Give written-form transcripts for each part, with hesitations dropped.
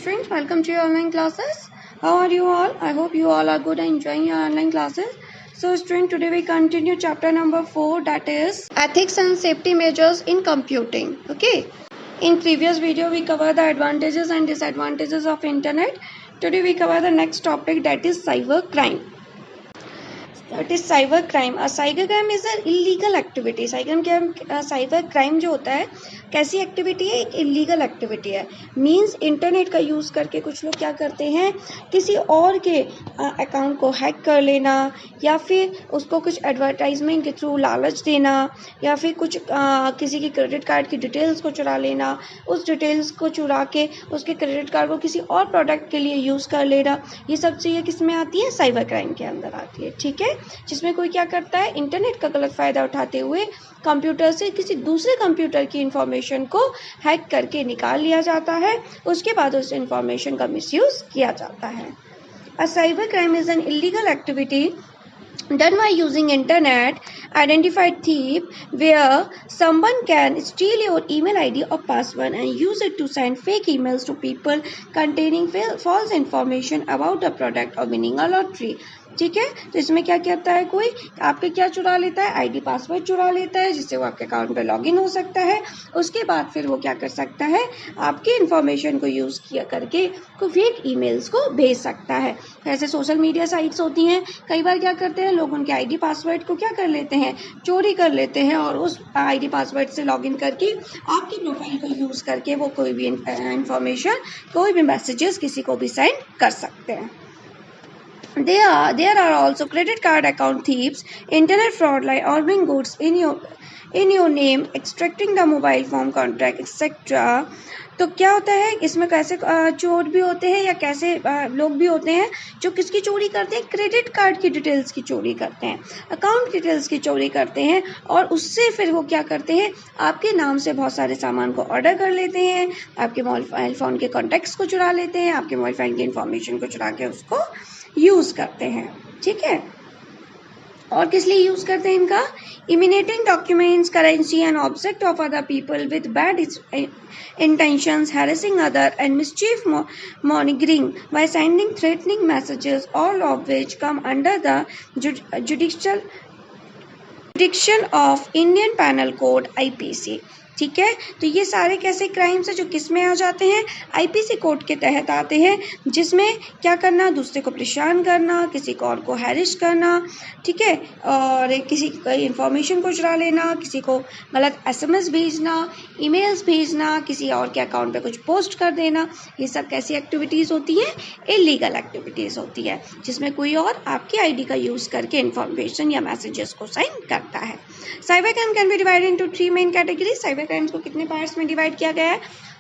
students, welcome to your online classes. How are you all? I hope you all are good and enjoying your online classes. So students, today we continue chapter number 4, that is ethics and safety measures in computing. Okay. In previous video we covered the advantages and disadvantages of internet. Today we cover the next topic, that is cyber crime. That is cyber crime. Cyber crime is an illegal activity. Cyber crime जो होता है कैसी activity है? एक illegal activity है. Means internet का use करके कुछ लोग क्या करते हैं, किसी और के अकाउंट को हैक कर लेना, या फिर उसको कुछ एडवर्टाइजमेंट के थ्रू लालच देना, या फिर कुछ किसी की क्रेडिट कार्ड की डिटेल्स को चुरा लेना, उस डिटेल्स को चुरा के उसके क्रेडिट कार्ड को किसी और प्रोडक्ट के लिए यूज़ कर लेना. ये सब चीज़ें किस में आती है? साइबर क्राइम के अंदर आती है. ठीक है, जिसमें कोई क्या करता है, इंटरनेट का गलत फ़ायदा उठाते हुए कंप्यूटर से किसी दूसरे कंप्यूटर की इंफॉर्मेशन को हैक करके निकाल लिया जाता है. उसके बाद उस इंफॉर्मेशन का मिसयूज़ किया जाता है. A cyber crime is an illegal activity done by using internet identified thief, where someone can steal your email ID or password and use it to send fake emails to people containing false information about a product or winning a lottery. ठीक है, तो इसमें क्या कहता है, कोई आपके क्या चुरा लेता है, आईडी पासवर्ड चुरा लेता है, जिससे वो आपके अकाउंट पे लॉगिन हो सकता है. उसके बाद फिर वो क्या कर सकता है, आपकी इन्फॉर्मेशन को यूज़ किया करके को फेक ईमेल्स को भेज सकता है. ऐसे सोशल मीडिया साइट्स होती हैं, कई बार क्या करते हैं लोग, उनके आईडी पासवर्ड को क्या कर लेते हैं, चोरी कर लेते हैं, और उस आईडी पासवर्ड से लॉगिन करके आपकी प्रोफाइल को यूज़ करके वो कोई भी इंफॉर्मेशन, कोई भी मैसेजेस किसी को भी सेंड कर सकते हैं. There are also credit card account thieves, internet fraud like ordering goods in your name, extracting the mobile phone contract, etc. तो क्या होता है इसमें, कैसे चोर भी होते हैं या कैसे लोग भी होते हैं जो किसकी चोरी करते हैं, क्रेडिट कार्ड की डिटेल्स की चोरी करते हैं, अकाउंट डिटेल्स की चोरी करते हैं, और उससे फिर वो क्या करते हैं, आपके नाम से बहुत सारे सामान को ऑर्डर कर लेते हैं, आपके मोबाइल फ़ोन के कॉन्टैक्ट्स को चुरा लेते हैं, आपके मोबाइल फ़ोन की इन्फॉर्मेशन को चुरा के उसको यूज़ करते हैं. ठीक है, और किस लिए यूज़ करते हैं इनका, emanating documents, currency and object of other people with bad intentions, harassing other and mischief mongering by sending threatening messages, all of which come under the jurisdiction of Indian Penal Code IPC. ठीक है, तो ये सारे कैसे crimes हैं जो किस में आ जाते हैं, आईपीसी कोड के तहत आते हैं, जिसमें क्या करना, दूसरे को परेशान करना, किसी को और को हैरिश करना. ठीक है, और किसी की इंफॉर्मेशन को चुरा लेना, किसी को गलत एसएमएस भेजना, ईमेल्स भेजना, किसी और के अकाउंट पे कुछ पोस्ट कर देना. ये सब कैसी एक्टिविटीज़ होती हैं, इलीगल एक्टिविटीज़ होती है, जिसमें कोई और आपकी आईडी का यूज़ करके इंफॉर्मेशन या मैसेजेस को सेंड करता है. Cyber crime can be divided into 3 main categories. Cyber crimes को कितने पार्ट्स में डिवाइड किया गया है,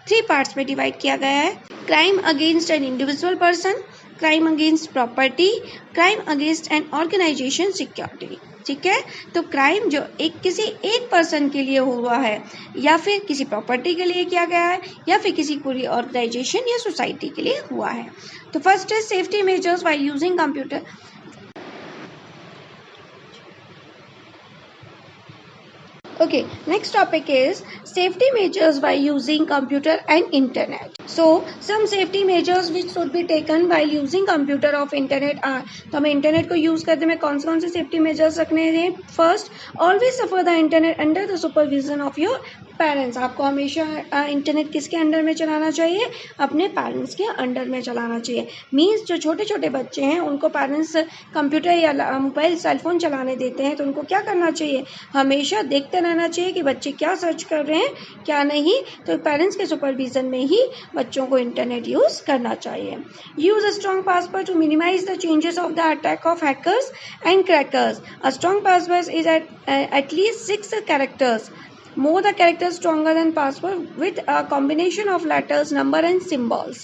3 पार्ट्स में डिवाइड किया गया है. Crime against an individual person, crime against property, crime against an organisation security. ठीक है, तो क्राइम जो किसी एक पर्सन के लिए हुआ है, या फिर किसी प्रॉपर्टी के लिए किया गया है, या फिर किसी पूरी ऑर्गेनाइजेशन या सोसाइटी के लिए हुआ है. तो फर्स्ट है safety measures while using computer. Okay, next topic is safety measures by using computer and internet. So, some safety measures which should be taken while using computer of internet are, तो हमें internet को use करते में कौन से safety measures रखने हैं. First, always suffer the internet under the supervision of your parents. आपको हमेशा इंटरनेट किसके अंडर में चलाना चाहिए, अपने पेरेंट्स के अंडर में चलाना चाहिए. मीन्स जो छोटे छोटे बच्चे हैं उनको पेरेंट्स कंप्यूटर या मोबाइल सेलफोन चलाने देते हैं, तो उनको क्या करना चाहिए, हमेशा देखते रहना चाहिए कि बच्चे क्या सर्च कर रहे हैं क्या नहीं. तो पेरेंट्स के सुपरविजन में ही बच्चों को इंटरनेट यूज़ करना चाहिए. Use a strong password to minimise the changes of the attack of hackers and crackers. A strong password is at least 6 characters. More the characters stronger than password with a combination of letters, number and symbols.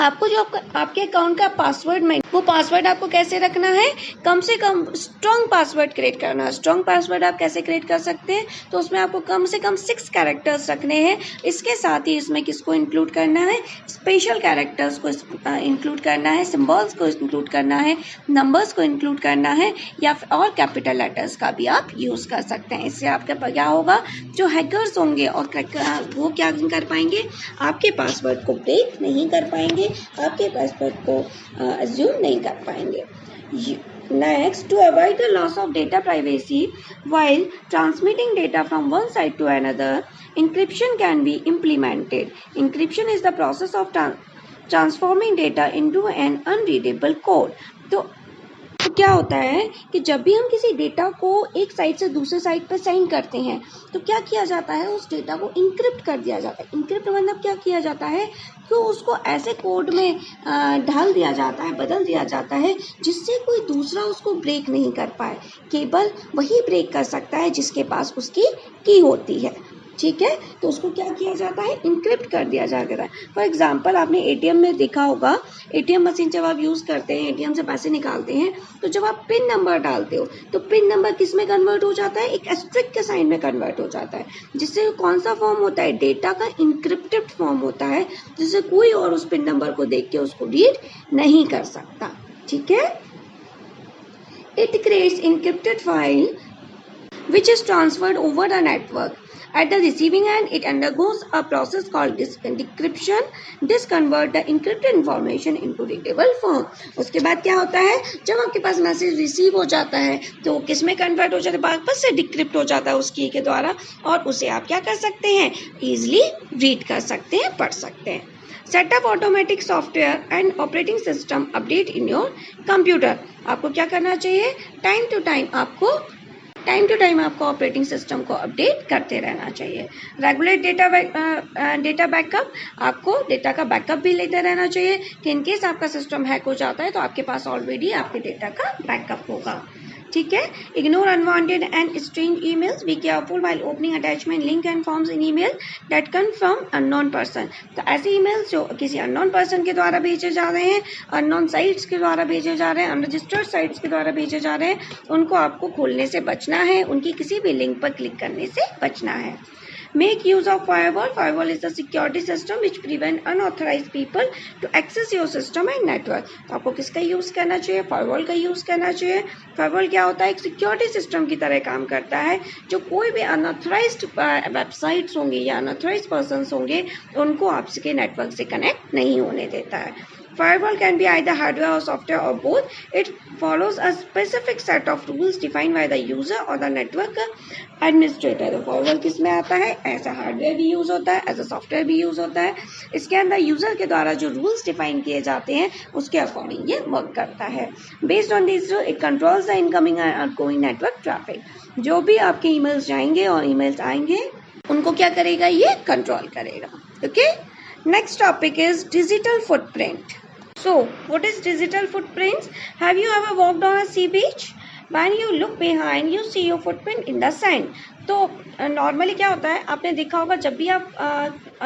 आपको जो आपके account का password में वो password आपको कैसे रखना है, कम से कम स्ट्रॉन्ग पासवर्ड क्रिएट करना है। स्ट्रॉन्ग पासवर्ड आप कैसे क्रिएट कर सकते हैं, तो उसमें आपको कम से कम 6 कैरेक्टर्स रखने हैं। इसके साथ ही इसमें किसको इंक्लूड करना है, स्पेशल कैरेक्टर्स को इंक्लूड करना है, सिंबल्स को इंक्लूड करना है, नंबर्स को इंक्लूड करना है, या और कैपिटल लेटर्स का भी आप यूज़ कर सकते हैं। इससे आपका क्या होगा, जो हैकर्स होंगे और वो क्या कर पाएंगे, आपके पासवर्ड को ब्रेक नहीं कर पाएंगे, आपके पासवर्ड को अज्यूम नहीं कर पाएंगे। Next, to avoid the loss of data privacy while transmitting data from one side to another, encryption can be implemented. Encryption is the process of transforming data into an unreadable code. तो क्या होता है कि जब भी हम किसी data को एक साइड से दूसरे साइड पर सेंड करते हैं तो क्या किया जाता है, उस डेटा को इंक्रिप्ट कर दिया जाता है। इंक्रिप्ट मतलब क्या किया जाता है कि उसको ऐसे कोड में ढाल दिया जाता है, बदल दिया जाता है, जिससे कोई दूसरा उसको ब्रेक नहीं कर पाए। केवल वही ब्रेक कर सकता है जिसके पास उसकी की होती है। ठीक है, तो उसको क्या किया जाता है, इंक्रिप्ट कर दिया जाता है। फॉर एग्जांपल आपने एटीएम में देखा होगा, एटीएम मशीन जब आप यूज़ करते हैं, एटीएम से पैसे निकालते हैं, तो जब आप पिन नंबर डालते हो तो पिन नंबर किस में कन्वर्ट हो जाता है, एक एस्ट्रिक के साइन में कन्वर्ट हो जाता है, जिससे कौन सा फॉर्म होता है, डेटा का इंक्रिप्टेड फॉर्म होता है, जिससे कोई और उस पिन नंबर को देख के उसको रीड नहीं कर सकता। ठीक है, it creates encrypted file which is transferred over the network. At the receiving end, it undergoes a process called decryption. This convert the encrypted information into readable form. उसके बाद क्या होता है, जब आपके पास मैसेज रिसीव हो जाता है तो किस में कन्वर्ट हो जाता है, वापस से डिक्रिप्ट हो जाता है उस की के द्वारा, और उसे आप क्या कर सकते हैं, ईजिली रीड कर सकते हैं, पढ़ सकते हैं। Setup automatic software and operating system update in your computer. आपको क्या करना चाहिए, टाइम टू टाइम आपको ऑपरेटिंग सिस्टम को अपडेट करते रहना चाहिए। रेगुलर डेटा बैकअप, आपको डेटा का बैकअप भी लेते रहना चाहिए कि इनकेस आपका सिस्टम हैक हो जाता है तो आपके पास ऑलरेडी आपके डेटा का बैकअप होगा। ठीक है, ignore unwanted and strange emails, be careful while opening attachment, link and forms in email that come from unknown person. तो ऐसे ईमेल्स जो किसी अननोन पर्सन के द्वारा भेजे जा रहे हैं, अननोन साइट्स के द्वारा भेजे जा रहे हैं, अनरजिस्टर्ड साइट्स के द्वारा भेजे जा रहे हैं, उनको आपको खोलने से बचना है, उनकी किसी भी लिंक पर क्लिक करने से बचना है। Make use of firewall. Firewall is a security system which prevent unauthorized people to access your system and network. तो आपको किसका यूज़ करना चाहिए, firewall का यूज़ करना चाहिए। firewall क्या होता है, एक सिक्योरिटी सिस्टम की तरह काम करता है, जो कोई भी अनऑथराइज्ड वेबसाइट्स होंगी या अनऑथराइज्ड पर्सन्स होंगे उनको आपके नेटवर्क से कनेक्ट नहीं होने देता है। Firewall can be either hardware or software or both. It follows a specific set of rules defined by the user or the network administrator. तो firewall किस में आता है, ऐसा हार्डवेयर भी यूज़ होता है, ऐसा सॉफ्टवेयर भी यूज़ होता है। इसके अंदर यूज़र के द्वारा जो रूल्स डिफाइन किए जाते हैं उसके अकॉर्डिंग ये वर्क करता है। Based on this rule it controls the incoming and outgoing network traffic. जो भी आपके ईमेल्स जाएंगे और ईमेल्स आएंगे उनको क्या करेगा, ये कंट्रोल करेगा। Okay, next topic is digital footprint. So, what is digital footprints? Have you ever walked on a sea beach? When you look behind, you see your footprint in the sand. तो normally क्या होता है, आपने देखा होगा जब भी आप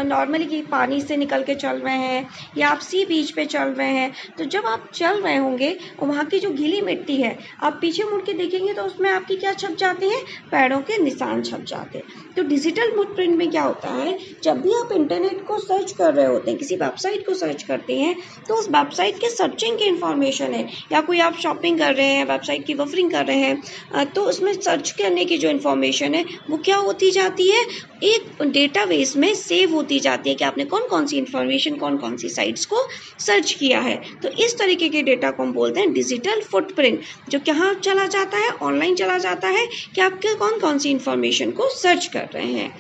नॉर्मली पानी से निकल के चल रहे हैं या आप सी बीच पे चल रहे हैं, तो जब आप चल रहे होंगे और वहाँ की जो गीली मिट्टी है आप पीछे मुड़ के देखेंगे तो उसमें आपकी क्या छप जाते हैं, पैरों के निशान छप जाते हैं। तो डिजिटल फुटप्रिंट में क्या होता है, जब भी आप इंटरनेट को सर्च कर रहे होते हैं, किसी वेबसाइट को सर्च करते हैं, तो उस वेबसाइट के सर्चिंग की इन्फॉर्मेशन है, या कोई आप शॉपिंग कर रहे हैं, वेबसाइट की बफरिंग कर रहे हैं, तो उसमें सर्च करने की जो इन्फॉर्मेशन है वो क्या होती जाती है, एक डेटाबेस में सेव होती जाती है कि आपने कौन कौन सी इन्फॉर्मेशन, कौन कौन सी साइट्स को सर्च किया है। तो इस तरीके के डेटा को हम बोलते हैं डिजिटल फुटप्रिंट, जो कहाँ चला जाता है, ऑनलाइन चला जाता है कि आपके कौन कौन सी इन्फॉर्मेशन को सर्च कर रहे हैं।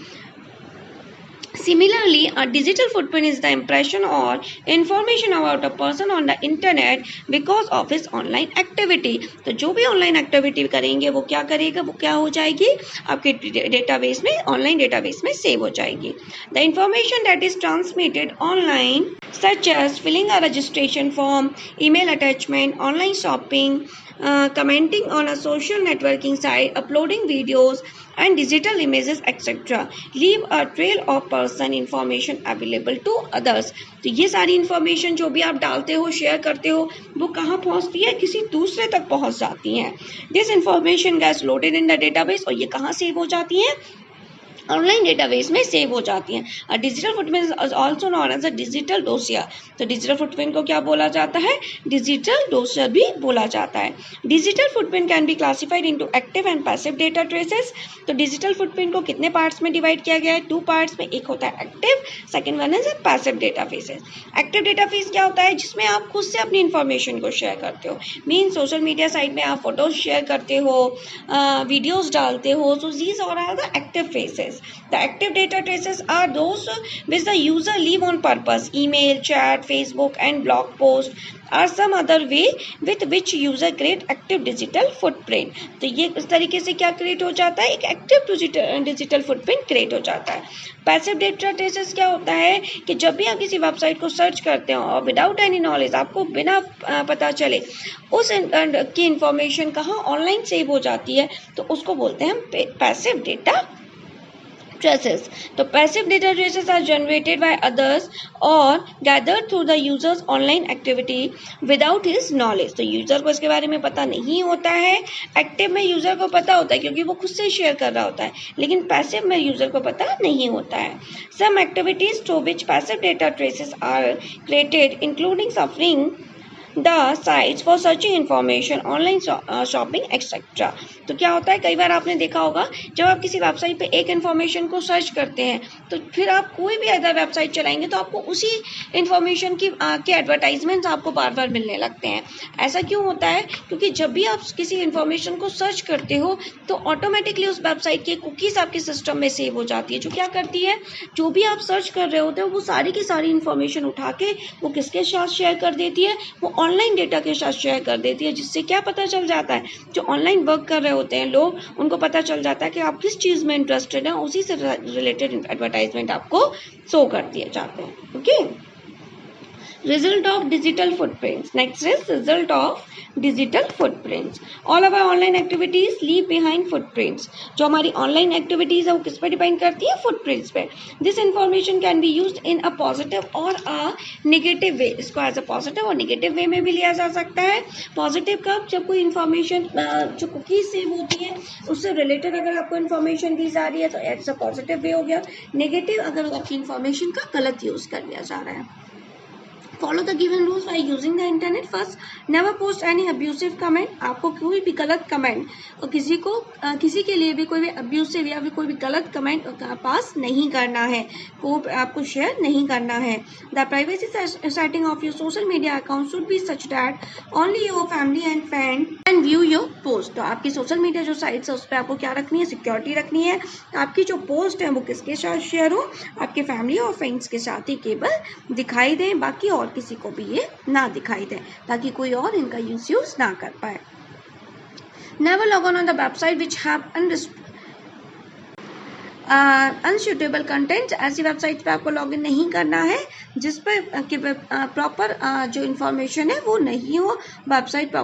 Similarly, a digital footprint is the impression or information about a person on the internet because of his online activity. तो जो भी ऑनलाइन एक्टिविटी करेंगे वो क्या करेगा, वो क्या हो जाएगी, आपके डेटाबेस में, ऑनलाइन डेटाबेस में सेव हो जाएगी। The information that is transmitted online such as filling a registration form, email attachment, online shopping, commenting on a social networking site, uploading videos and digital images, etc. Leave a trail of person information available to others. तो ये सारी information जो भी आप डालते हो, share करते हो, वो कहाँ पहुँचती है? किसी दूसरे तक पहुँच जाती हैं. This information gets loaded in the database. और ये कहाँ सेव हो जाती है? ऑनलाइन डेटाबेस में सेव हो जाती हैं. Digital footprint is also known as a digital dossier. तो डिजिटल फुटप्रिंट को क्या बोला जाता है? डिजिटल डोसियर भी बोला जाता है. Digital footprint can be classified into active and passive data traces. तो डिजिटल फुटप्रिंट को कितने पार्ट्स में डिवाइड किया गया है? 2 पार्ट्स में. एक होता है active, second one is passive data faces. Active data face क्या होता है? जिसमें आप खुद से अपनी इंफॉर्मेशन को शेयर करते हो. मीन सोशल मीडिया साइट में आप फोटोज शेयर करते हो, वीडियोज डालते हो. So these are the active faces. The active data traces are those which the user leave on purpose. Email, chat, Facebook and blog post or some other way with which user create active digital footprint. तो ये इस तरीके से क्या create हो जाता है? एक एक्टिव डिजिटल फुटप्रिंट क्रिएट हो जाता है. पैसिव डेटा ट्रेसेस क्या होता है कि जब भी आप किसी वेबसाइट को सर्च करते हो और विदाउट एनी नॉलेज, आपको बिना पता चले उस की इंफॉर्मेशन कहाँ ऑनलाइन सेव हो जाती है, तो उसको बोलते हैं हम पैसिव डेटा traces. तो passive data traces are generated by others or gathered through the user's online activity without his knowledge. तो यूजर को इसके बारे में पता नहीं होता है. एक्टिव में यूजर को पता होता है क्योंकि वो खुद से शेयर कर रहा होता है, लेकिन पैसिव में यूजर को पता नहीं होता है. Some activities to which passive data traces are created including suffering the sites for searching information, online shopping, etc. तो क्या होता है? कई बार आपने देखा होगा जब आप किसी वेबसाइट पे एक इन्फॉर्मेशन को सर्च करते हैं तो फिर आप कोई भी अदर वेबसाइट चलाएंगे तो आपको उसी इन्फॉर्मेशन के एडवर्टाइजमेंट्स आपको बार बार मिलने लगते हैं. ऐसा क्यों होता है? क्योंकि जब भी आप किसी इन्फॉर्मेशन को सर्च करते हो तो ऑटोमेटिकली उस वेबसाइट की कुकीज़ आपके सिस्टम में सेव हो जाती है, जो क्या करती है, जो भी आप सर्च कर रहे होते हो वो सारी की सारी इन्फॉर्मेशन उठा के वो किसके साथ शेयर कर देती है? वो ऑनलाइन डेटा के साथ शेयर कर देती है. जिससे क्या पता चल जाता है? जो ऑनलाइन वर्क कर रहे होते हैं लोग, उनको पता चल जाता है कि आप किस चीज़ में इंटरेस्टेड हैं, उसी से रिलेटेड एडवर्टाइजमेंट आपको शो कर दिए जाते हैं. Okay. Result of digital footprints. Next is result of digital footprints. All of our online activities leave behind footprints. जो हमारी online activities है वो किस पे डिपेंड करती है? footprints पे. This information can be used in a positive or a negative way. इसको as a positive और negative way में भी लिया जा सकता है. Positive कब? जब कोई information जो cookies सेव होती है उससे related अगर आपको information दी जा रही है तो it's a positive way हो गया. Negative अगर आपकी information का गलत यूज कर लिया जा रहा है. Follow the given rules while using the internet. First, never post any abusive comment. आपको कोई भी गलत कमेंट और किसी के लिए भी कोई भी अब्यूसिव या फिर कोई भी गलत कमेंट पास नहीं करना है, वो आपको शेयर नहीं करना है. The privacy setting of your social media account should be such that only your family and friends can view your post. तो आपकी सोशल मीडिया जो साइट्स है उस पर आपको क्या रखनी है? सिक्योरिटी रखनी है. आपकी जो पोस्ट है वो किसके साथ शेयर हो? आपके फैमिली और फ्रेंड्स के साथ ही केवल दिखाई दें, बाकी और किसी को भी ये ना दिखाई दे, ताकि कोई और इनका यूज ना कर पाए. Never log on the website which have unsuitable content. ऐसी वेबसाइट पे आपको लॉगिन नहीं करना है जिस पर प्रॉपर जो इन्फॉर्मेशन है वो नहीं हो, वेबसाइट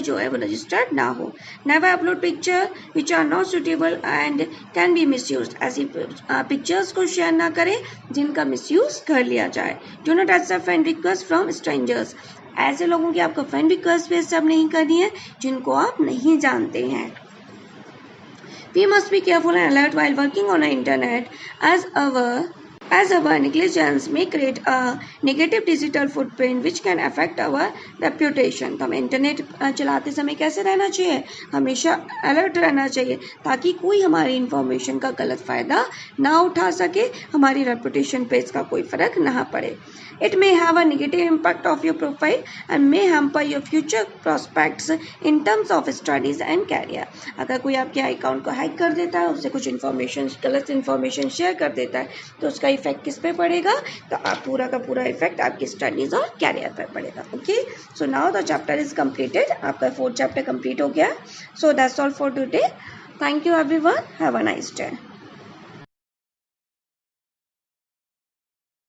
जो है वो रजिस्टर्ड ना हो. Never upload picture which are not suitable and can be misused. ऐसी पिक्चर्स को शेयर ना करें जिनका मिसयूज कर लिया जाए. Do not accept friend request from strangers. ऐसे लोगों की आपको फ्रेंड रिक्वेस्ट भी एक्सेप्ट नहीं करनी है जिनको आप नहीं जानते हैं. We must be careful and alert while working on the internet as our negligence may create a negative digital footprint which can affect our reputation. तो हमें इंटरनेट चलाते समय कैसे रहना चाहिए? हमेशा अलर्ट रहना चाहिए ताकि कोई हमारी इंफॉर्मेशन का गलत फ़ायदा ना उठा सके, हमारी रेपुटेशन पे इसका कोई फ़र्क ना पड़े. It may have a negative impact of your profile and may hamper your future prospects in terms of studies and career. अगर कोई आपके अकाउंट को हैक कर देता है, उससे कुछ इन्फॉर्मेशन, गलत इन्फॉर्मेशन शेयर कर देता है, तो उसका इफेक्ट किस पे पड़ेगा? तो आप पूरा का पूरा इफेक्ट आपकी स्टडीज़ और कैरियर पर पड़ेगा. Okay, so now the chapter is completed. आपका 4th चैप्टर कम्प्लीट हो गया. So that's all for today. Thank you everyone. Have a nice day.